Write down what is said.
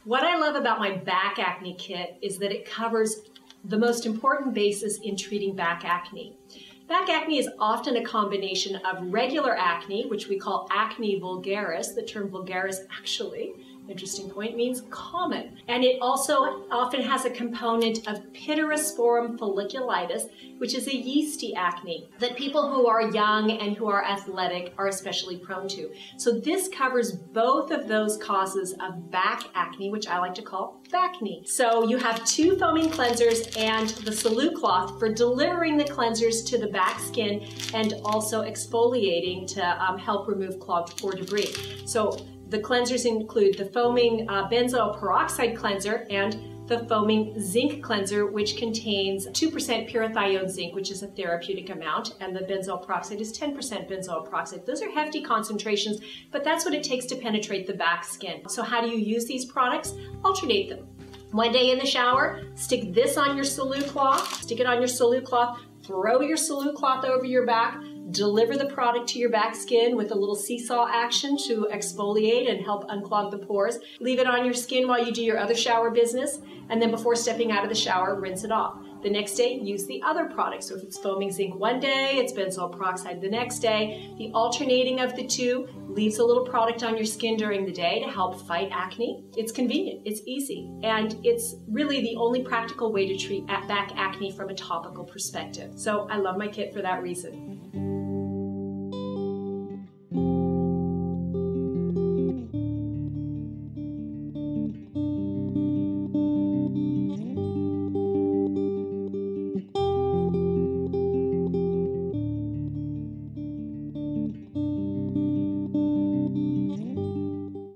What I love about my back acne kit is that it covers the most important bases in treating back acne. Back acne is often a combination of regular acne, which we call acne vulgaris. The term vulgaris actually, interesting point, means common. And it also often has a component of pityrosporum folliculitis, which is a yeasty acne that people who are young and who are athletic are especially prone to. So this covers both of those causes of back acne, which I like to call backne. So you have 2 foaming cleansers and the Solute cloth for delivering the cleansers to the back skin and also exfoliating to help remove clogged pore debris. So the cleansers include the foaming benzoyl peroxide cleanser and the foaming zinc cleanser, which contains 2% pyrithione zinc, which is a therapeutic amount, and the benzoyl peroxide is 10% benzoyl peroxide. Those are hefty concentrations, but that's what it takes to penetrate the back skin. So how do you use these products? Alternate them. One day in the shower, stick this on your Solute cloth, stick it on your Solute cloth, throw your Solute cloth over your back, deliver the product to your back skin with a little seesaw action to exfoliate and help unclog the pores. Leave it on your skin while you do your other shower business, and then before stepping out of the shower, rinse it off. The next day, use the other product. So if it's foaming zinc one day, it's benzoyl peroxide the next day. The alternating of the two leaves a little product on your skin during the day to help fight acne. It's convenient, it's easy, and it's really the only practical way to treat back acne from a topical perspective. So I love my kit for that reason.